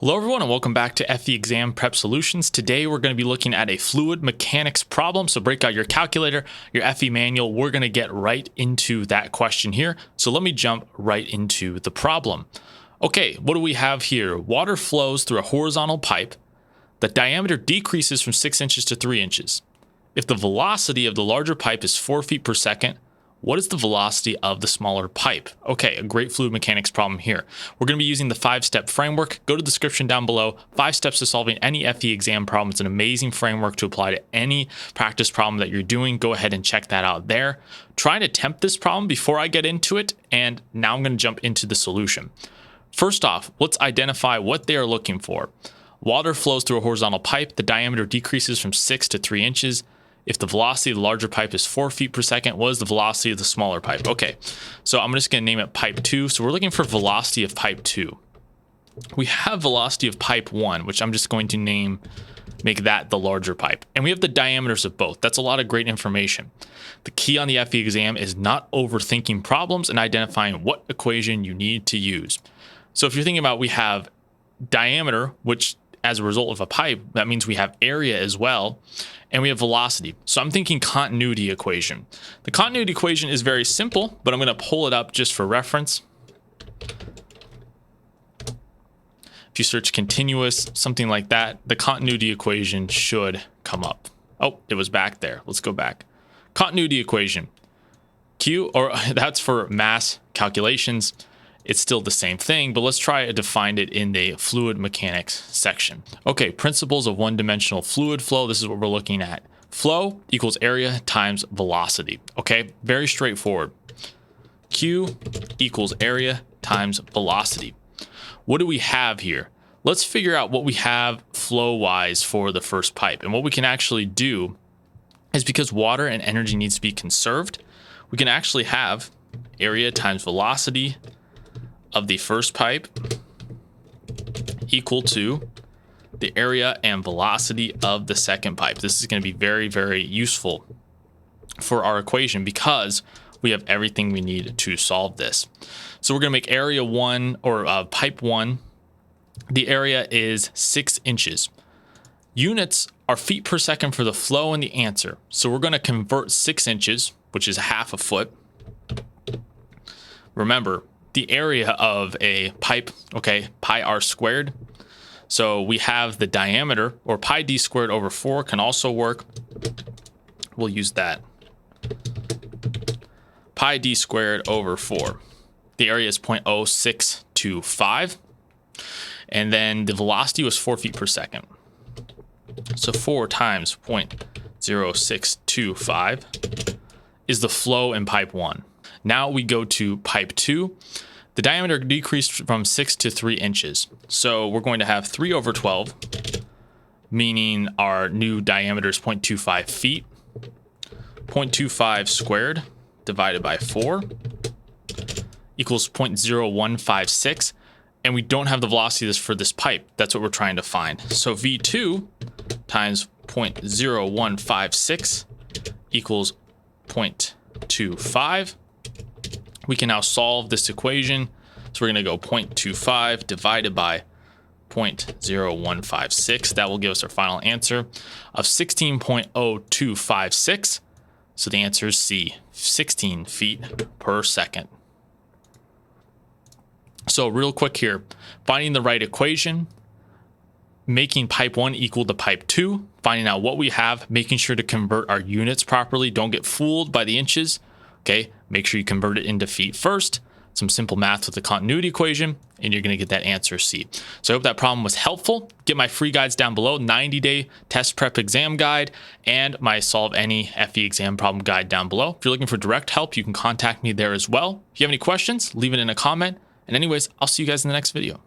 Hello everyone and welcome back to FE Exam Prep Solutions. Today we're going to be looking at a fluid mechanics problem. So break out your calculator, your FE manual. We're going to get right into that question here. So let me jump right into the problem. Okay, what do we have here? Water flows through a horizontal pipe. The diameter decreases from 6 inches to 3 inches. If the velocity of the larger pipe is 4 feet per second, what is the velocity of the smaller pipe? Okay, a great fluid mechanics problem here. We're going to be using the 5-step framework. Go to the description down below. 5 steps to solving any FE exam problem. It's an amazing framework to apply to any practice problem that you're doing. Go ahead and check that out there. Try and attempt this problem before I get into it. And now I'm going to jump into the solution. First off, let's identify what they are looking for. Water flows through a horizontal pipe. The diameter decreases from 6 to 3 inches. If the velocity of the larger pipe is 4 feet per second, what is the velocity of the smaller pipe? Okay, so I'm just going to name it pipe 2. So we're looking for velocity of pipe 2. We have velocity of pipe 1, which I'm just going to make that the larger pipe. And we have the diameters of both. That's a lot of great information. The key on the FE exam is not overthinking problems and identifying what equation you need to use. So if you're thinking about, we have diameter, which as a result of a pipe, that means we have area as well, and we have velocity. So I'm thinking continuity equation. The continuity equation is very simple, but I'm going to pull it up just for reference. If you search continuous, something like that, the continuity equation should come up. Oh, it was back there. Let's go back. Continuity equation. Q, or that's for mass calculations. It's still the same thing, but let's try to find it in the fluid mechanics section. Okay, principles of one-dimensional fluid flow. This is what we're looking at. Flow equals area times velocity. Okay, very straightforward. Q equals area times velocity. What do we have here? Let's figure out what we have flow-wise for the first pipe. And what we can actually do is, because water and energy needs to be conserved, we can actually have area times velocity of the first pipe equal to the area and velocity of the second pipe. This is going to be very, very useful for our equation because we have everything we need to solve this. So we're going to make area 1, or pipe 1. The area is 6 inches. Units are feet per second for the flow and the answer. So we're going to convert 6 inches, which is half a foot. Remember, the area of a pipe, okay, pi r squared. So we have the diameter, or pi d squared over 4 can also work. We'll use that. Pi d squared over 4. The area is 0.0625. And then the velocity was 4 feet per second. So 4 times 0.0625 is the flow in pipe 1. Now we go to pipe 2. The diameter decreased from 6 to 3 inches. So we're going to have 3 over 12, meaning our new diameter is 0.25 feet. 0.25 squared divided by 4 equals 0.0156. And we don't have the velocity of this for this pipe. That's what we're trying to find. So V2 times 0.0156 equals 0.25. We can now solve this equation. So we're going to go 0.25 divided by 0.0156. That will give us our final answer of 16.0256. So the answer is C, 16 feet per second. So real quick here, finding the right equation, making pipe 1 equal to pipe 2, finding out what we have, making sure to convert our units properly. Don't get fooled by the inches. Okay, make sure you convert it into feet first. Some simple math with the continuity equation, and you're going to get that answer C. So I hope that problem was helpful. Get my free guides down below, 90-day test prep exam guide, and my solve any FE exam problem guide down below. If you're looking for direct help, you can contact me there as well. If you have any questions, leave it in a comment. And anyways, I'll see you guys in the next video.